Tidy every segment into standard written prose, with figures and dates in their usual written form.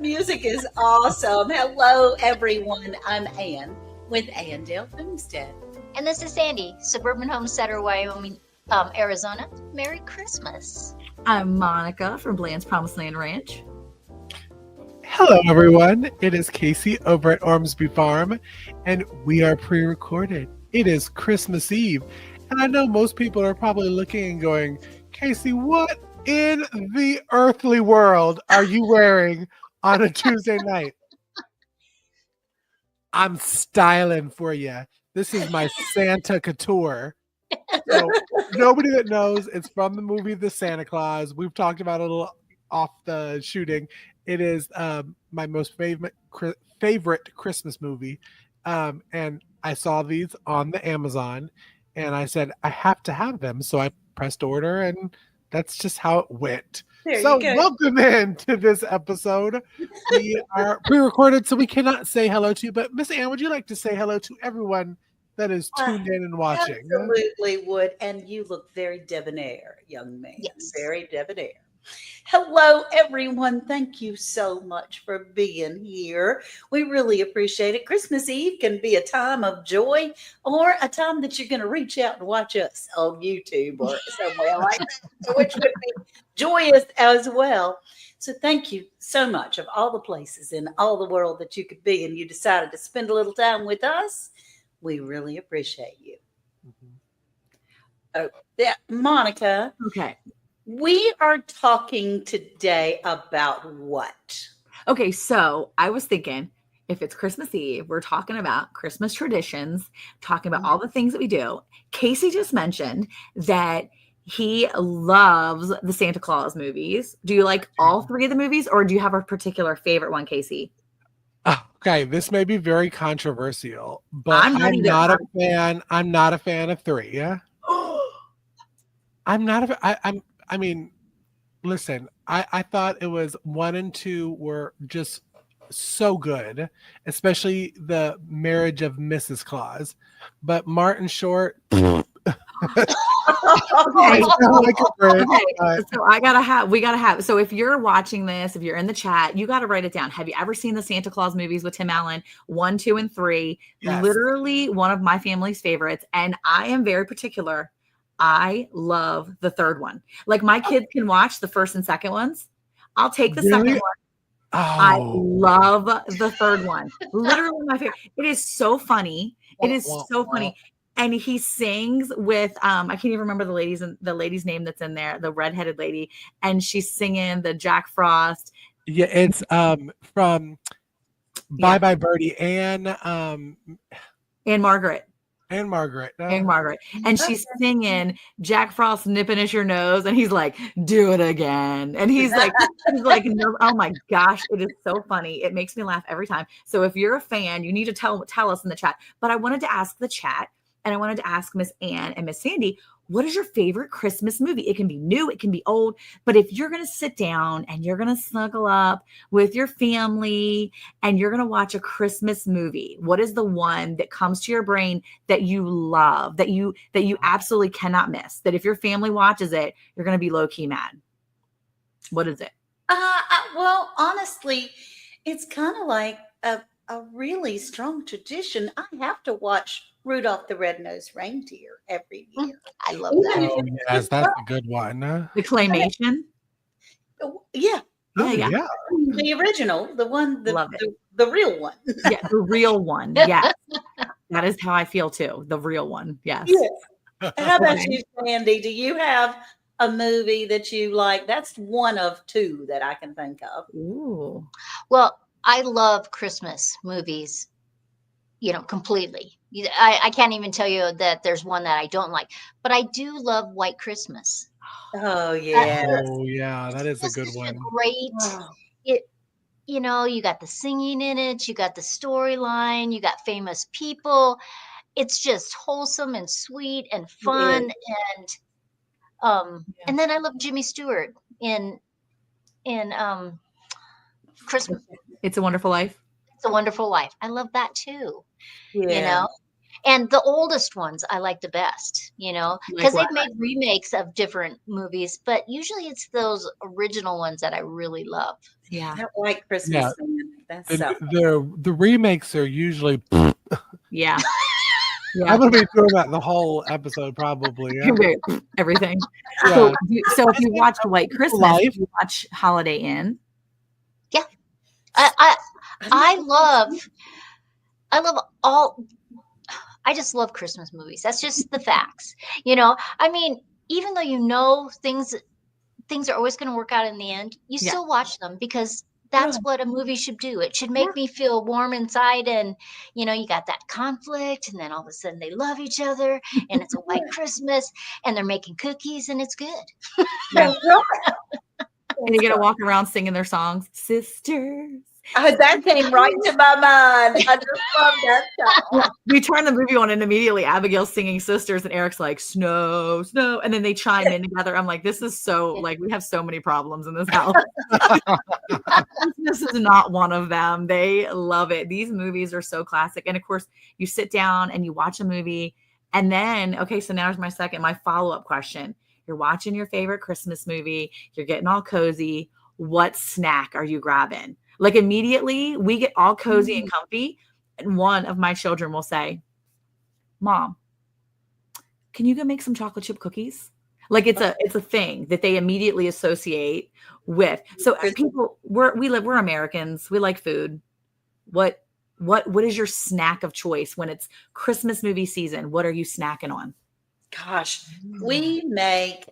music is awesome. Hello, everyone. I'm Ann with Andale Homestead. And this is Sandy, suburban homesteader, Wyoming, Arizona. Merry Christmas. I'm Monica from Bland's Promised Land Ranch. Hello, everyone. It is Casey over at Ormsby Farm, and we are pre-recorded. It is Christmas Eve, and I know most people are probably looking and going, Casey, what in the earthly world are you wearing on a Tuesday night? I'm styling for you. This is my Santa couture. So, nobody that knows, it's from the movie The Santa Claus. We've talked about it a little off the shooting. It is my most favorite Christmas movie. And I saw these on the Amazon, and I said, I have to have them. So I pressed order, and that's just how it went. So welcome in to this episode. We are pre-recorded, so we cannot say hello to you. But Miss Ann, would you like to say hello to everyone that is tuned in and watching? Absolutely would. And you look very debonair, young man. Yes. Very debonair. Hello, everyone. Thank you so much for being here. We really appreciate it. Christmas Eve can be a time of joy or a time that you're going to reach out and watch us on YouTube or somewhere like that, which would be joyous as well. So thank you so much of all the places in all the world that you could be, and you decided to spend a little time with us. We really appreciate you. Oh, yeah, Monica. Okay. We are talking today about what? Okay, so I was thinking, if it's Christmas Eve, we're talking about Christmas traditions, talking about all the things that we do. Casey just mentioned that he loves the Santa Claus movies. Do you like all three of the movies, or do you have a particular favorite one, Casey? Okay, this may be very controversial, but I'm not a fan. I'm not a fan of three. Yeah, I'm not a. I mean, listen, I thought it was 1 and 2 were just so good, especially the marriage of Mrs. Claus. But Martin Short. Okay. So we gotta have. So if you're watching this, if you're in the chat, you got to write it down. Have you ever seen the Santa Claus movies with Tim Allen? 1, 2, and 3. Yes. Literally one of my family's favorites, and I am very particular. I love the third one. Like, my kids can watch the first and second ones. I'll take the second one. Oh. I love the third one. Literally my favorite. It is so funny. It is so funny. And he sings with I can't even remember the lady's name that's in there, the redheaded lady, and she's singing the Jack Frost. Yeah, it's from Bye Bye Birdie and Margaret. And Margaret. And she's singing Jack Frost nipping at your nose. And he's like, do it again. And he's like, no, oh my gosh, it is so funny. It makes me laugh every time. So if you're a fan, you need to tell us in the chat. But I wanted to ask the chat, and I wanted to ask Miss Ann and Miss Sandy, what is your favorite Christmas movie? It can be new, it can be old, but if you're going to sit down and you're going to snuggle up with your family and you're going to watch a Christmas movie, what is the one that comes to your brain that you love, that you absolutely cannot miss, that if your family watches it, you're going to be low-key mad? What is it? Well, honestly, it's kind of like a really strong tradition. I have to watch Rudolph the Red-Nosed Reindeer every year. I love that. Oh, yes, that's a good one. The claymation? Yeah. Yeah. The original, the one, the real one. Yeah, the real one. Yes. That is how I feel too. The real one. Yes. How about you, Sandy? Do you have a movie that you like? That's one of two that I can think of. Ooh. Well, I love Christmas movies, completely. I can't even tell you that there's one that I don't like, but I do love White Christmas. Oh yeah. That is a good one. Great. Wow. You got the singing in it, you got the storyline, you got famous people. It's just wholesome and sweet and fun, and then I love Jimmy Stewart in Christmas. It's a Wonderful Life. It's a Wonderful Life. I love that too. Yeah. And the oldest ones I like the best, Like because what? they've made remakes of different movies, but usually it's those original ones that I really love. Yeah. That White Christmas Yeah. man. That's The, something. the remakes are usually. Yeah. I'm gonna be doing that the whole episode, probably. Yeah. Everything. Yeah. So if you watch White Christmas, Life. you watch Holiday Inn. Yeah. I I'm not- love all. I just love Christmas movies. That's just the facts. I mean, even though things are always going to work out in the end, you Yeah. still watch them because that's Right. what a movie should do. It should make me feel warm inside, and you got that conflict, and then all of a sudden they love each other, and it's a white Christmas, and they're making cookies, and it's good. Yeah. That's right. And you're gonna walk around singing their songs, sisters. That came right to my mind. I just love that song. We turn the movie on and immediately Abigail's singing Sisters and Eric's like, snow, snow. And then they chime in together. I'm like, this is so, like, we have so many problems in this house. This is not one of them. They love it. These movies are so classic. And of course, you sit down and you watch a movie. And then, okay, so now is my follow-up question. You're watching your favorite Christmas movie. You're getting all cozy. What snack are you grabbing? Like immediately we get all cozy and comfy. And one of my children will say, Mom, can you go make some chocolate chip cookies? Like it's a thing that they immediately associate with. So people, we're Americans. We like food. What is your snack of choice when it's Christmas movie season? What are you snacking on? Gosh, we make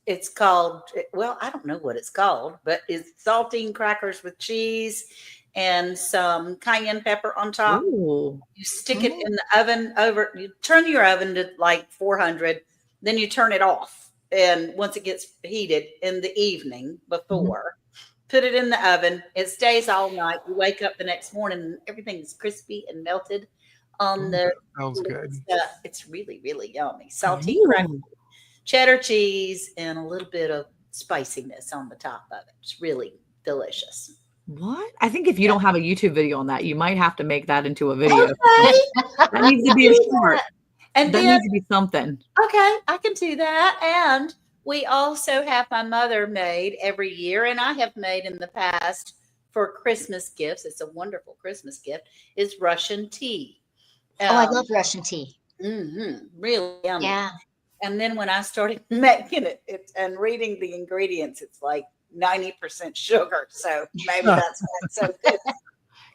it's called, well, I don't know what it's called, but it's saltine crackers with cheese and some cayenne pepper on top. Ooh. You stick it in the oven you turn your oven to like 400, then you turn it off. And once it gets heated in the evening before, put it in the oven. It stays all night. You wake up the next morning and everything's crispy and melted on the. Sounds good. It's really, really yummy. Saltine crackers, cheddar cheese, and a little bit of spiciness on the top of it. It's really delicious. What? I think if you don't have a YouTube video on that, you might have to make that into a video. Okay. That needs to be a short. And that then, needs to be something. okay, I can do that. And we also have my mother made every year, and I have made in the past for Christmas gifts. It's a wonderful Christmas gift. Is Russian tea. I love Russian tea. Really yummy. Yeah. And then when I started making it and reading the ingredients, it's like 90% sugar. So maybe that's why it's so good.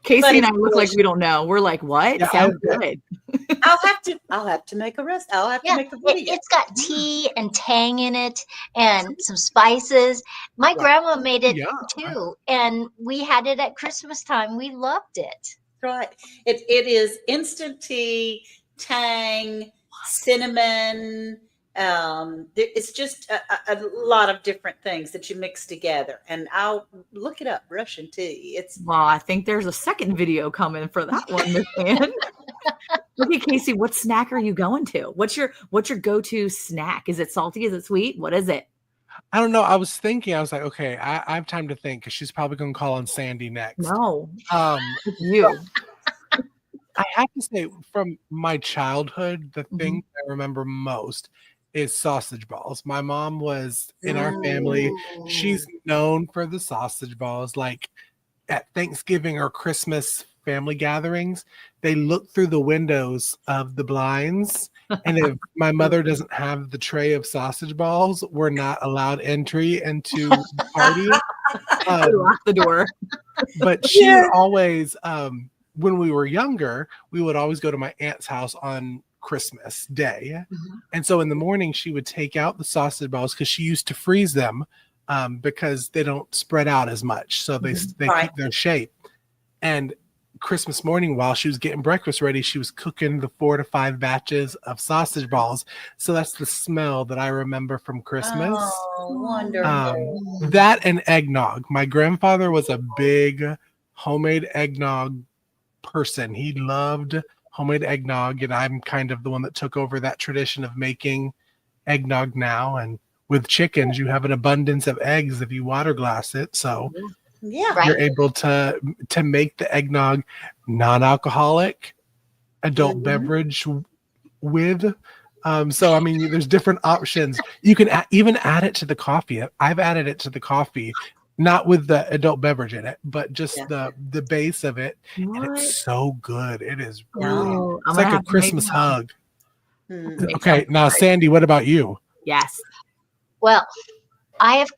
Casey and I look like we don't know. We're like, what? Yeah, Sounds good. I'll have to make a rest. I'll have to make a video. It's got tea and tang in it and some spices. My grandma made it too, and we had it at Christmas time. We loved it. Right. It is instant tea, tang, cinnamon. It's just a lot of different things that you mix together. And I'll look it up, Russian tea. Well, I think there's a second video coming for that one, Miss Ann. Okay, Casey, what snack are you going to? What's your go-to snack? Is it salty? Is it sweet? What is it? I don't know. I was like, okay, I have time to think because she's probably going to call on Sandy next. No, It's you. I have to say, from my childhood, the thing I remember most is sausage balls. My mom was in our family. She's known for the sausage balls. Like at Thanksgiving or Christmas family gatherings, they look through the windows of the blinds. And if my mother doesn't have the tray of sausage balls, we're not allowed entry into the party. Lock the door. But she would always, when we were younger, we would always go to my aunt's house on Christmas Day. And so in the morning, she would take out the sausage balls because she used to freeze them because they don't spread out as much. So they keep their shape. And Christmas morning, while she was getting breakfast ready, she was cooking the 4 to 5 batches of sausage balls. So that's the smell that I remember from Christmas. Oh, wonderful. That and eggnog. My grandfather was a big homemade eggnog person. He loved homemade eggnog, and I'm kind of the one that took over that tradition of making eggnog now. And with chickens, you have an abundance of eggs if you water glass it. So Yeah. you're able to make the eggnog non-alcoholic adult beverage with. So I mean, there's different options. You can even add it to the coffee. I've added it to the coffee, not with the adult beverage in it, but just the base of it. And it's so good. It is really. Oh, It's like a Christmas hug. Okay, now Sandy, what about you? Yes. Well, I have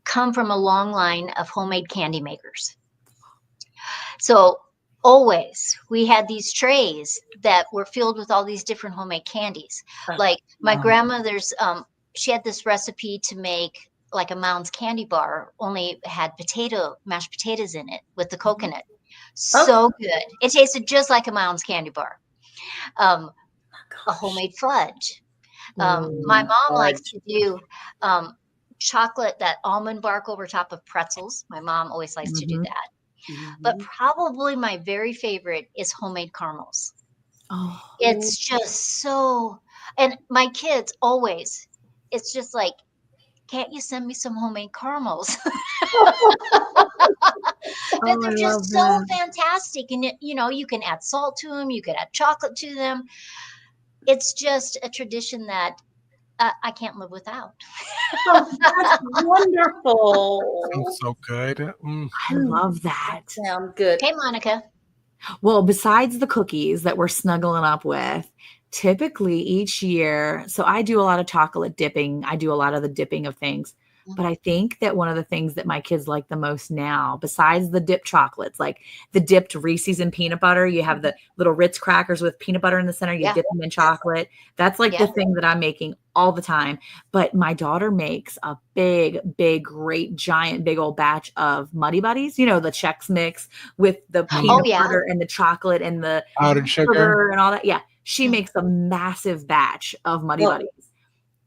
come from a long line of homemade candy makers. So always we had these trays that were filled with all these different homemade candies. Like my grandmother's, she had this recipe to make like a Mounds candy bar, only had mashed potatoes in it with the coconut. So good. It tasted just like a Mounds candy bar. A homemade fudge. My mom likes to do chocolate, that almond bark over top of pretzels. My mom always likes to do that. But probably my very favorite is homemade caramels. Oh, it's just so, and my kids always, it's just like, can't you send me some homemade caramels? They're just so fantastic. And you can add salt to them. You could add chocolate to them. It's just a tradition that I can't live without. That's wonderful. Sounds so good. I love that. Sound good. Hey, Monica. Well, besides the cookies that we're snuggling up with, typically each year, so I do a lot of chocolate dipping. I do a lot of the dipping of things. But I think that one of the things that my kids like the most now, besides the dipped chocolates, like the dipped Reese's in peanut butter, you have the little Ritz crackers with peanut butter in the center, you dip them in chocolate. That's like the thing that I'm making all the time. But my daughter makes a big, great, giant, big old batch of Muddy Buddies, the Chex Mix with the peanut butter and the chocolate and the powdered sugar and all that. Yeah. She makes a massive batch of Muddy Buddies.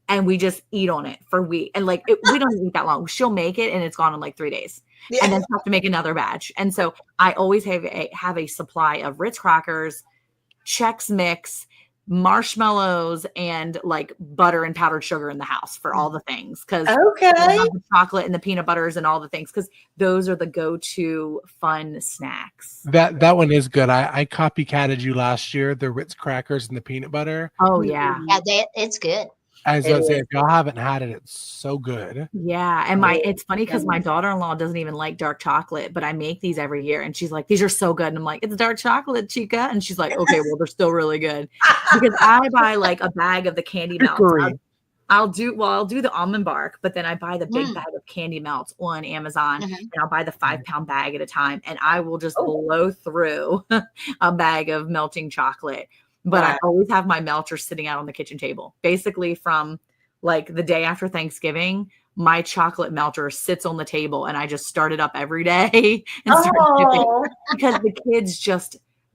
And we just eat on it for weeks. And we don't eat that long. She'll make it and it's gone in like 3 days. And then have to make another batch. And so I always have a supply of Ritz crackers, Chex Mix, marshmallows, and like butter and powdered sugar in the house for all the things. Because the chocolate and the peanut butters and all the things, because those are the go-to fun snacks. That one is good. I copycatted you last year, the Ritz crackers and the peanut butter. Oh yeah. Yeah, it's good. As I say, if y'all haven't had it, it's so good. Yeah. And it's funny because my daughter-in-law doesn't even like dark chocolate, but I make these every year. And she's like, these are so good. And I'm like, it's dark chocolate, Chica. And she's like, okay, well, they're still really good. Because I buy like a bag of the candy melts. I'll do the almond bark, but then I buy the big bag of candy melts on Amazon and I'll buy the 5-pound bag at a time. And I will just blow through a bag of melting chocolate. But I always have my melter sitting out on the kitchen table. Basically from like the day after Thanksgiving, my chocolate melter sits on the table and I just start it up every day and start dipping because the kids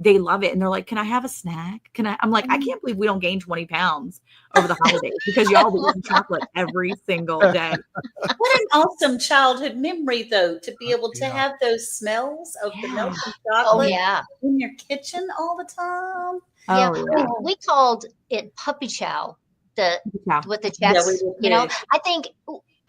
they love it. And they're like, can I have a snack? I'm like, I can't believe we don't gain 20 pounds over the holidays because y'all be eating chocolate every single day. What an awesome childhood memory, though, to be able to have those smells of the melted chocolate in your kitchen all the time. We called it puppy chow, with the checks. I think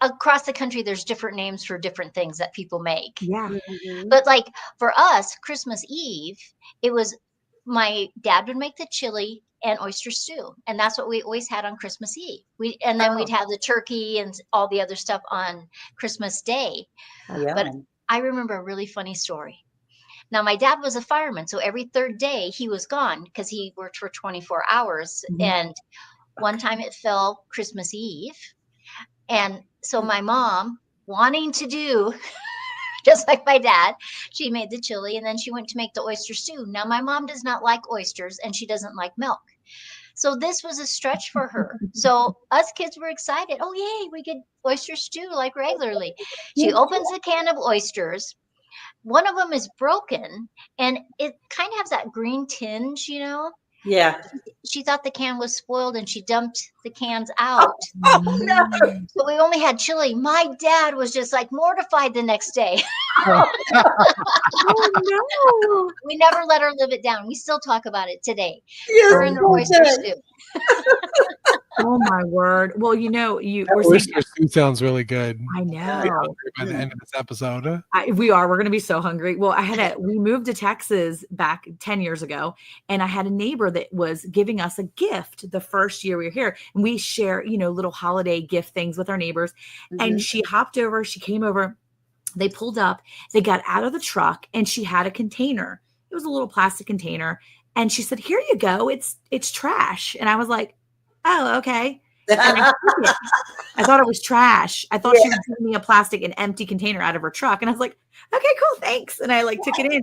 across the country, there's different names for different things that people make. Yeah. But like for us, Christmas Eve, it was my dad would make the chili and oyster stew. And that's what we always had on Christmas Eve. Then we'd have the turkey and all the other stuff on Christmas Day. But I remember a really funny story. Now, my dad was a fireman, so every third day he was gone because he worked for 24 hours. And one time it fell Christmas Eve. And so my mom, wanting to do just like my dad, she made the chili and then she went to make the oyster stew. Now, my mom does not like oysters and she doesn't like milk. So this was a stretch for her. So us kids were excited. Oh, yay, we get oyster stew like regularly. She opens a can of oysters. One of them is broken and it kind of has that green tinge, Yeah. She thought the can was spoiled and she dumped the cans out. Oh no. So we only had chili. My dad was just like mortified the next day. Oh no. We never let her live it down. We still talk about it today. Yes, Her and her oyster stew. Oh my word. Well, you know, you That were saying, oyster stew sounds really good. I I'll be know. hungry by the end of this episode. We are. We're going to be so hungry. Well, we moved to Texas back 10 years ago, and I had a neighbor that was giving us a gift the first year we were here. And we share, little holiday gift things with our neighbors. And Mhm. she came over, they pulled up, they got out of the truck, and she had a container. It was a little plastic container. And she said, "Here you go. It's trash." And I was like, "Oh, okay." And I took it. I thought it was trash. I thought she was giving me an empty container out of her truck. And I was like, "Okay, cool, thanks." And I took it in,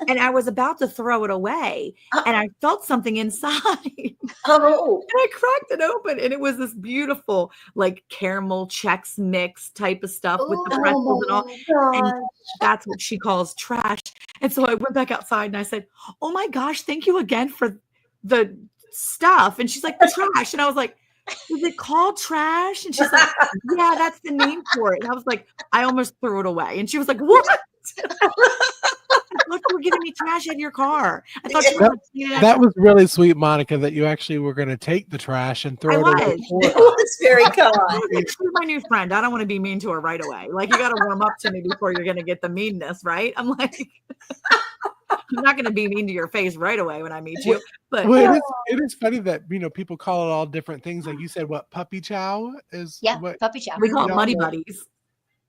and I was about to throw it away, and I felt something inside. Oh, And I cracked it open, and it was this beautiful caramel Chex Mix type of stuff with the pretzels and all. And God. that's what she calls trash. And so I went back outside and I said, "Oh my gosh, thank you again for the stuff." And she's like, "Trash." And I was like, "Is it called trash?" And she's like, "Yeah, that's the name for it." And I was like, I almost threw it away. And she was like, "What?" "Look, you were giving me trash in your car. I thought you were cleaning it That up." was really sweet, Monica, that you actually were going to take the trash and throw I it away. was. It was very kind. She's my new friend. I don't want to be mean to her right away. You got to warm up to me before you're going to get the meanness, right? I'm like, I'm not going to be mean to your face right away when I meet you. But Well, it is funny that people call it all different things. Like you said, what puppy chow is? Yeah, What? puppy chow. we call it Yeah. Muddy Buddies.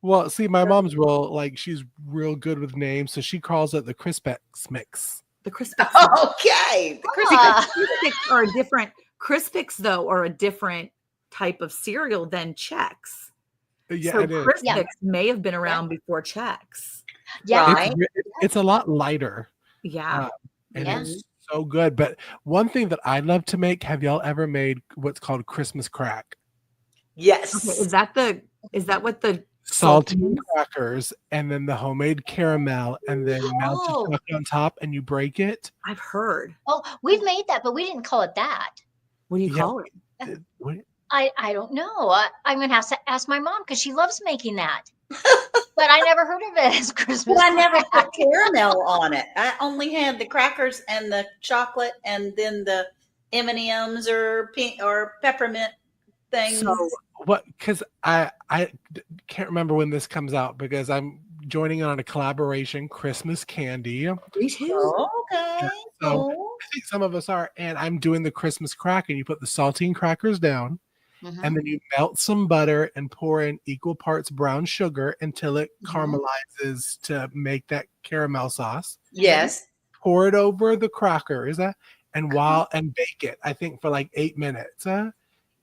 Well, see, my mom's she's real good with names, so she calls it the Crispix mix. The Crispix. Okay. The Crispy Ah. Crispix are a different. Crispix though are a different type of cereal than Chex. Yeah, So it is. Crispix may have been around before Chex. Yeah. Right. It's a lot lighter. Yeah. And Yeah. it's so good. But one thing that I love to make, have y'all ever made what's called Christmas crack? Yes. Okay, is that what the Saltine crackers and then the homemade caramel and then melted Oh. chocolate on top and you break it. I've heard? Oh, we've made that, but we didn't call it that. What do you Yeah. call it? I don't know. I'm going to have to ask my mom because she loves making that. But I never heard of it as Christmas. But I never crack. put caramel on it. I only had the crackers and the chocolate, and then the M&Ms or peppermint things. So what? Because I can't remember when this comes out because I'm joining on a collaboration, Christmas candy. Me too. Okay. So Cool. I think some of us are, and I'm doing the Christmas crack, and you put the saltine crackers down, Mhm. and then you melt some butter and pour in equal parts brown sugar until it caramelizes to make that caramel sauce. Yes. Pour it over the crackers, and bake it. I think for 8 minutes.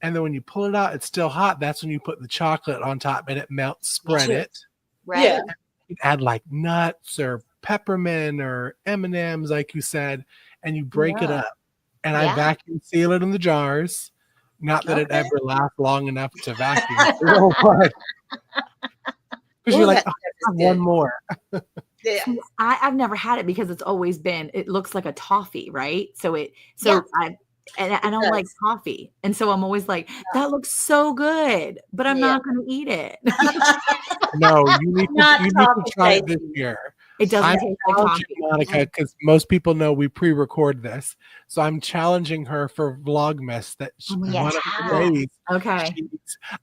And then when you pull it out, it's still hot. That's when you put the chocolate on top, and it melts. Spread Sure. it. Right. Yeah. You add nuts or peppermint or M&Ms, like you said, and you break it Yeah. up. And I Yeah. vacuum seal it in the jars. Not that it Okay. ever lasts long enough to vacuum. Because you're Ooh, like, that "Oh, stuff is one good. more." Yeah. See, I've never had it because it's always been. It looks like a toffee, right? Yeah. I don't like does. toffee, and so I'm always like, "That looks so good," but I'm Yeah. not going to eat it. No, you need Not to toffee try it this tasty. year. It doesn't I'm taste like challenging toffee. Monica because most people know we pre-record this, so I'm challenging her for Vlogmas that Oh my one gosh. of the days. Okay.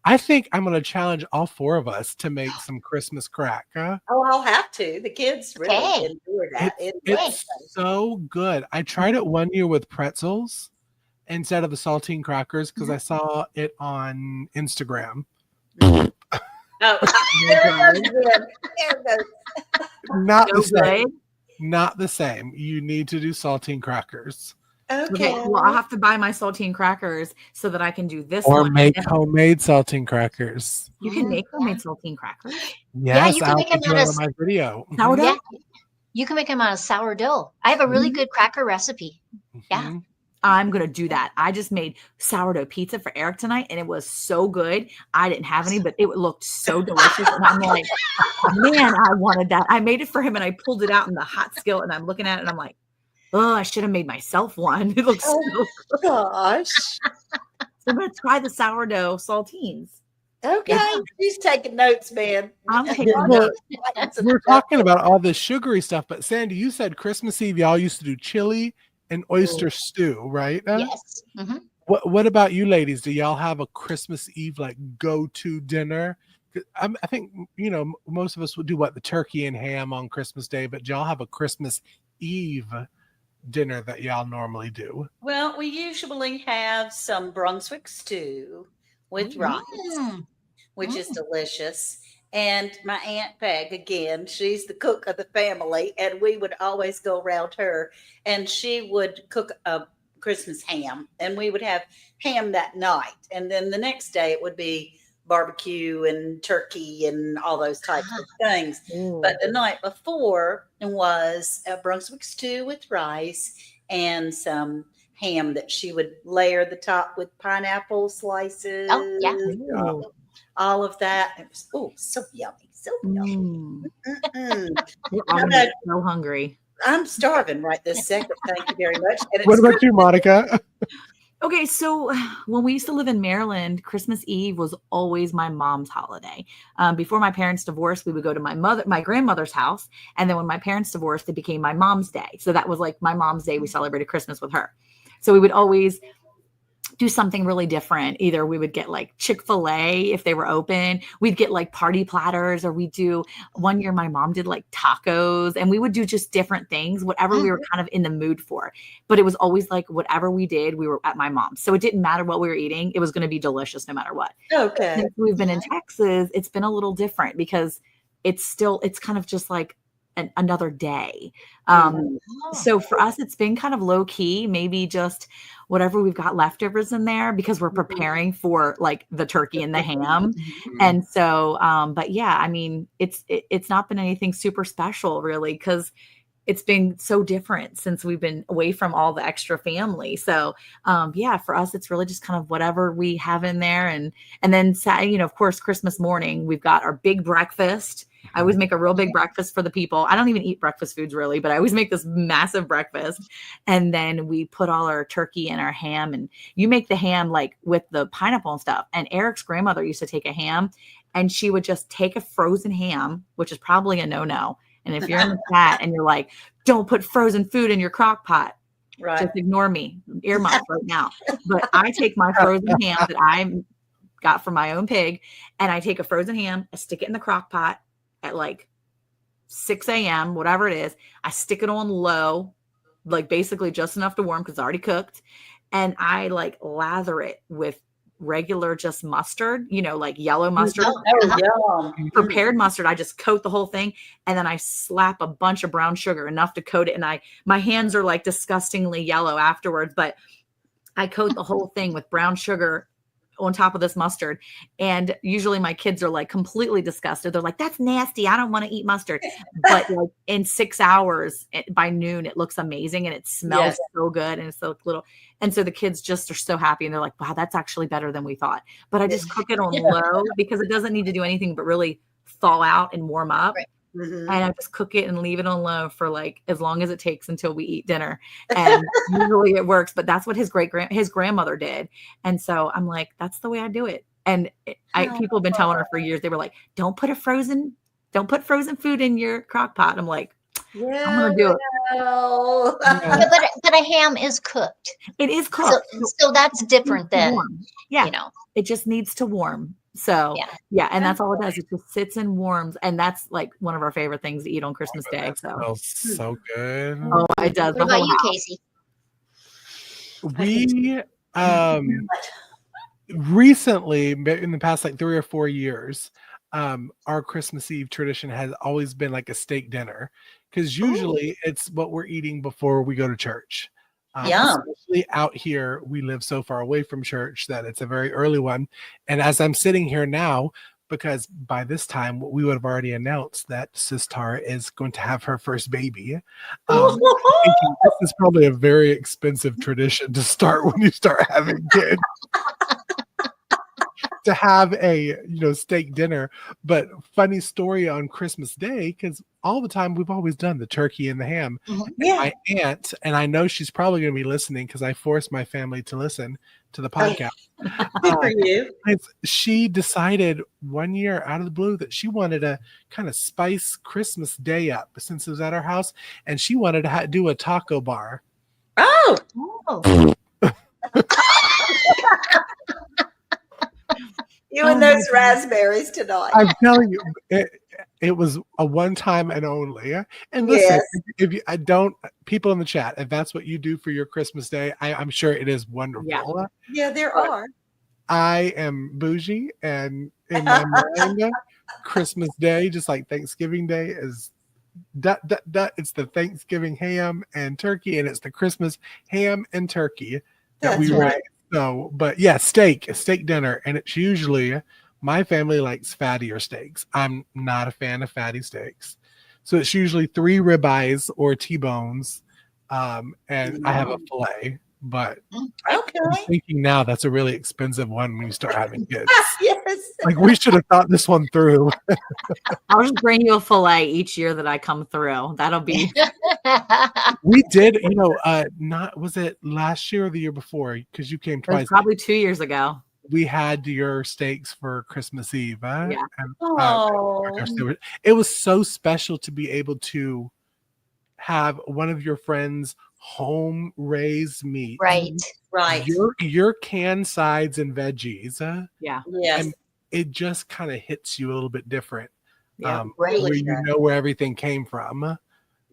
I think I'm going to challenge all four of us to make some Christmas crack. Huh? Oh, I'll have to. The kids really Okay. enjoy that. It's so good. I tried it one year with pretzels instead of the saltine crackers because I saw it on Instagram. Oh, there it goes again. There it goes. Not So the same. good. Not the same. You need to do saltine crackers Okay. Okay. Well, I'll have to buy my saltine crackers so that I can do this or one. make homemade saltine crackers. You can make Yeah. homemade saltine crackers. Yes, you can I'll make them put you out on of my video. Sourdough? Yeah. You can make them out of sourdough. I have a really good cracker recipe. Yeah. Mhm. I'm going to do that. I just made sourdough pizza for Eric tonight and it was so good. I didn't have any, but it looked so delicious. And I'm like, man, I wanted that. I made it for him and I pulled it out in the hot skillet and I'm looking at it and I'm like, oh, I should have made myself one. It looks so good. Gosh. So I'm going to try the sourdough saltines. Okay. She's taking notes, man. I'm taking Well, notes. we're talking about all this sugary stuff, but Sandy, you said Christmas Eve y'all used to do chili and oyster stew, right? Yes. Mhm. What about you ladies? Do y'all have a Christmas Eve like go-to dinner? I think most of us would do the turkey and ham on Christmas Day, but do y'all have a Christmas Eve dinner that y'all normally do? Well, we usually have some Brunswick stew with rice, Mm, which is mm. delicious. And my Aunt Peg, again, she's the cook of the family, and we would always go around her, and she would cook a Christmas ham, and we would have ham that night. And then the next day it would be barbecue and turkey and all those types of things. But the night before was a Brunswick stew with rice and some ham that she would layer the top with pineapple slices. Oh, yeah. Ooh. All of that. It was so yummy, so yummy. Mm. Mm-mm. You're How all about- so hungry. I'm starving right this second. Thank you very much. And What it's about you, Monica? Okay, so when we used to live in Maryland, Christmas Eve was always my mom's holiday. Before my parents divorced, we would go to my grandmother's house, and then when my parents divorced, it became my mom's day. So that was like my mom's day. We celebrated Christmas with her. So we would always do something really different. Either we would get like Chick-fil-A if they were open. We'd get like party platters, or we do one year my mom did like tacos, and we would do just different things, whatever we were kind of in the mood for. But it was always like whatever we did, we were at my mom's. So it didn't matter what we were eating. It was going to be delicious no matter what. okay. Since we've been in Texas, it's been a little different because it's kind of just like another day. So for us, it's been kind of low key, maybe just whatever we've got leftovers in there because we're preparing for like the turkey and the ham. And so, but yeah, I mean, it's not been anything super special really, because it's been so different since we've been away from all the extra family. So yeah, for us, it's really just kind of whatever we have in there. And then, of course, Christmas morning, we've got our big breakfast. I always make a real big breakfast for the people. I don't even eat breakfast foods really, but I always make this massive breakfast. And then we put all our turkey and our ham, and you make the ham like with the pineapple and stuff. And Eric's grandmother used to take a ham, and she would just take a frozen ham, which is probably a no-no. And if you're in the chat and you're like, don't put frozen food in your crock pot, Right. just ignore me, earmuffs right now. But I take my frozen ham that I got from my own pig, and I take a frozen ham, I stick it in the crock pot at like 6 a.m., whatever it is. I stick it on low, like basically just enough to warm because it's already cooked. And I like lather it with regular just mustard, like yellow mustard. Oh, yum. Prepared mustard. I just coat the whole thing, and then I slap a bunch of brown sugar, enough to coat it. And my hands are like disgustingly yellow afterwards, but I coat the whole thing with brown sugar on top of this mustard. And usually my kids are like completely disgusted. They're like, that's nasty. I don't want to eat mustard. But like in 6 hours by noon, it looks amazing and it smells so good. And it's so little. And so the kids just are so happy. And they're like, wow, that's actually better than we thought. But I just cook it on low because it doesn't need to do anything but really thaw out and warm up. Right. Mhm. And I just cook it and leave it on low for like as long as it takes until we eat dinner. And usually it works, but that's what his grandmother did. And so I'm like, that's the way I do it. And people have been telling her for years. They were like, don't put frozen food in your crock pot. I'm like, I'm gonna do it. Well. Yeah, but a ham is cooked. It is cooked. So that's different than, warm. It just needs to warm. So and that's all it does. It just sits and warms, and that's like one of our favorite things to eat on Christmas Day. That smells so good. Oh, it does. What about you, Casey? We recently, in the past like 3 or 4 years, our Christmas Eve tradition has always been like a steak dinner, because usually it's what we're eating before we go to church. Especially out here, we live so far away from church that it's a very early one. And as I'm sitting here now, because by this time we would have already announced that Sis Tara is going to have her first baby. Thinking this is probably a very expensive tradition to start when you start having kids. To have a steak dinner. But funny story on Christmas Day, because all the time we've always done the turkey and the ham. My aunt, and I know she's probably going to be listening because I forced my family to listen to the podcast. Good for you. She decided one year out of the blue that she wanted to kind of spice Christmas Day up since it was at our house, and she wanted to do a taco bar. Oh. You and Oh my those raspberries tonight. I'm telling you, it was a one time and only. And listen, Yes. if you, I don't, people in the chat, if that's what you do for your Christmas day, I'm sure it is wonderful. Yeah, there But are. I am bougie, and in my mind, Christmas Day, just like Thanksgiving Day, is it's the Thanksgiving ham and turkey, and it's the Christmas ham and turkey that That's we right. raise. So, but yeah, steak dinner, and it's usually my family likes fattier steaks. I'm not a fan of fatty steaks, so it's usually 3 ribeyes or T-bones, and I have a fillet. But I'm Okay. thinking now that's a really expensive one when you start having kids. Yes. Like we should have thought this one through. I'll just bring you a fillet each year that I come through. That'll be We did, not was it last year or the year before? Because you came it was twice. probably 2 years ago. We had your steaks for Christmas Eve. Yeah. And, Oh. it was so special to be able to have one of your friends home raised meat. Right. Right. Your canned sides and veggies. Yeah. Yes. And it just kind of hits you a little bit different. Yeah. Right. Where you know where everything came from.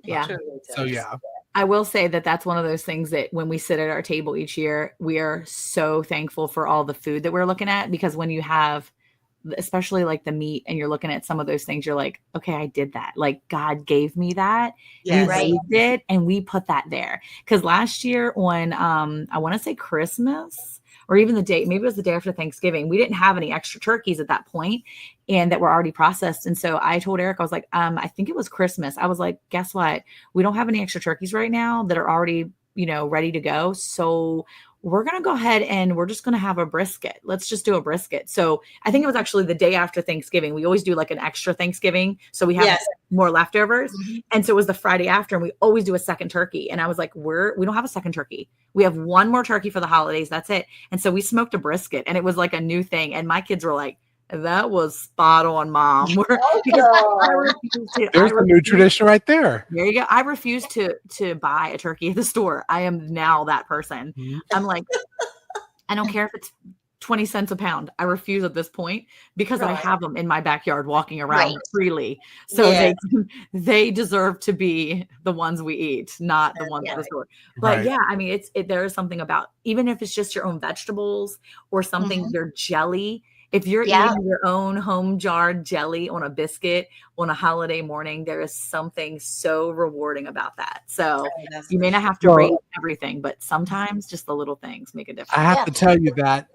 Yeah. Truly So does. yeah. I will say that that's one of those things that when we sit at our table each year, we are so thankful for all the food that we're looking at, because when you have, especially like the meat, and you're looking at some of those things, you're like, okay, I did that. Like God gave me that. Yes. We raised it and we put that there. Because last year on, I want to say Christmas, or even the day, maybe it was the day after Thanksgiving, we didn't have any extra turkeys at that point and that were already processed. And so I told Eric, I was like, I think it was Christmas. I was like, guess what? We don't have any extra turkeys right now that are already, ready to go. So we're going to go ahead and we're just going to have a brisket. Let's just do a brisket. So I think it was actually the day after Thanksgiving. We always do like an extra Thanksgiving, so we have Yes. more leftovers. Mhm. And so it was the Friday after, and we always do a second turkey. And I was like, we don't have a second turkey. We have one more turkey for the holidays. That's it. And so we smoked a brisket, and it was like a new thing. And my kids were like, that was spot on, Mom. Because I refuse to, There's a new tradition right there. there you go. I refuse to buy a turkey at the store. I am now that person. Mhm. I'm like, I don't care if it's 20 cents a pound. I refuse at this point, because I Right. have them in my backyard walking around Right. freely. So Yes. they deserve to be the ones we eat, not the ones at the store. But Right. yeah, I mean, there is something about, even if it's just your own vegetables or something, your jelly. If you're Yeah. eating your own home jarred jelly on a biscuit on a holiday morning, there is something so rewarding about that. So That's you may for not sure. have to Well- rate everything, but sometimes just the little things make a difference. I have Yeah. to tell you that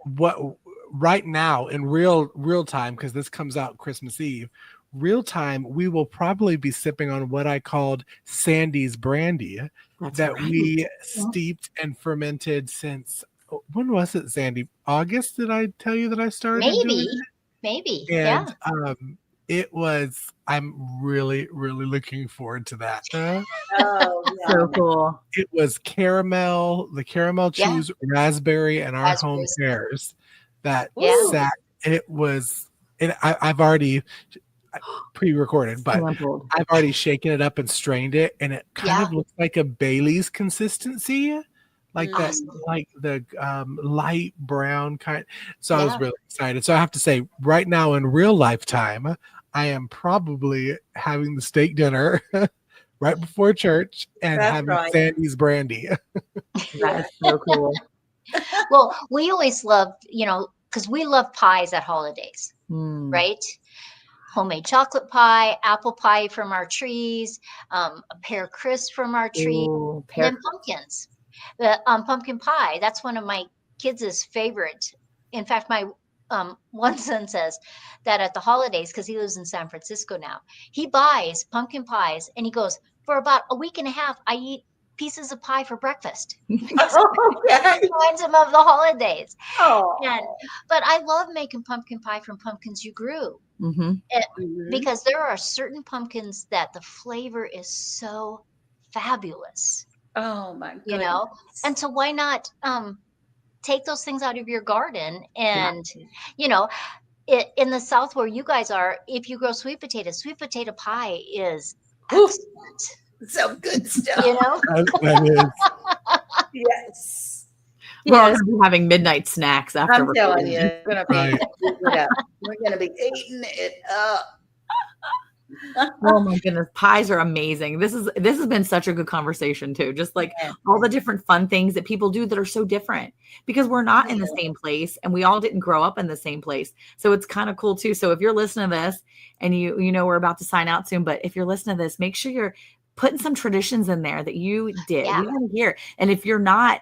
right now in real time, because this comes out Christmas Eve, real time, we will probably be sipping on what I called Sandy's brandy That's that right. we steeped and fermented since, when was it, Sandy? August? Did I tell you that I started doing Maybe. it? Yeah. And it was, I'm really, really looking forward to that. Oh, So yeah. cool. It was the caramel Yeah. cheese, raspberry, and our home Raspberries. pears that Yeah. sat. It was, and I've already pre-recorded, but Sampled. I've already shaken it up and strained it, and it kind of looks like a Bailey's consistency, like that, Awesome. like the light brown kind. So I was Yeah. really excited. So I have to say, right now in real lifetime, I am probably having the steak dinner right before church and That's having right. Sandy's brandy. That is so cool. Well, we always loved, because we love pies at holidays, Mm. right? Homemade chocolate pie, apple pie from our trees, a pear crisp from our tree, Ooh, and pear then pumpkins. The pumpkin pie, that's one of my kids' favorite. In fact, my one son says that at the holidays, because he lives in San Francisco now, he buys pumpkin pies and he goes, for about a week and a half, I eat pieces of pie for breakfast. Okay. Reminds him of the holidays. Oh. But I love making pumpkin pie from pumpkins you grew. Mm-hmm. Mhm. Because there are certain pumpkins that the flavor is so fabulous, Oh my goodness. and so why not take those things out of your garden and in the South where you guys are, if you grow sweet potato pie is Ooh. excellent. Some good stuff. That is. Yes. We're all Yes, going to be having midnight snacks after I'm telling recording. you, it's gonna be Right. we're gonna be eating it up. Oh my goodness, pies are amazing. This has been such a good conversation too. Just like Yeah. all the different fun things that people do that are so different because we're not in the same place and we all didn't grow up in the same place. So it's kind of cool too. So if you're listening to this and you know we're about to sign out soon, but if you're listening to this, make sure you're putting some traditions in there that you did. Yeah. We want to hear. And if you're not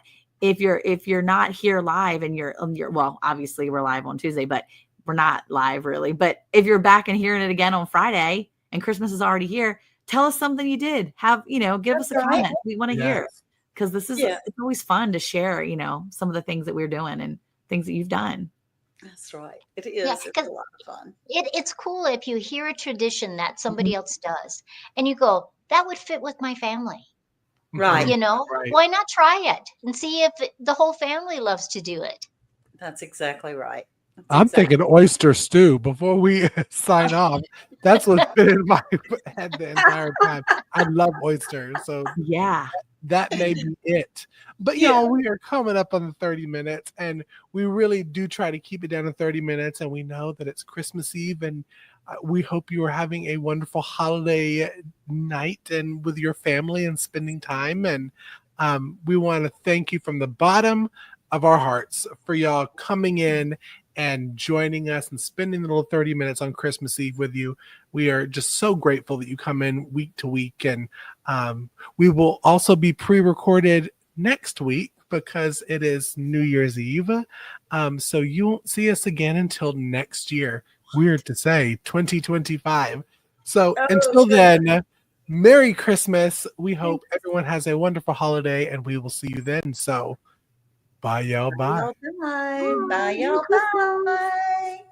here live and you're well, obviously we're live on Tuesday, but we're not live really. But if you're back and hearing it again on Friday and Christmas is already here, tell us something you did. Give us a That's right. comment. We want to hear Yes. because this is Yeah. it's always fun to share, some of the things that we're doing and things that you've done. That's right. It is. Yeah, It's 'cause a lot of fun. it's cool if you hear a tradition that Mm-hmm. somebody else does and you go, that would fit with my family. Right. Right. Why not try it and see if the whole family loves to do it? That's exactly right. That's I'm exactly- thinking oyster stew before we sign off. That's what's been in my head the entire time. I love oysters, so Yeah. that may be it. But Yeah. we are coming up on the 30 minutes, and we really do try to keep it down to 30 minutes. And we know that it's Christmas Eve, and we hope you are having a wonderful holiday night and with your family and spending time. And we want to thank you from the bottom of our hearts for y'all coming in and joining us and spending the little 30 minutes on Christmas Eve with you. We are just so grateful that you come in week to week. And we will also be pre-recorded next week because it is New Year's Eve. So you won't see us again until next year. Weird to say, 2025. So Oh, until good. then, Merry Christmas. We hope everyone has a wonderful holiday, and we will see you then. So bye, y'all. Bye. Bye. Bye, y'all. Bye.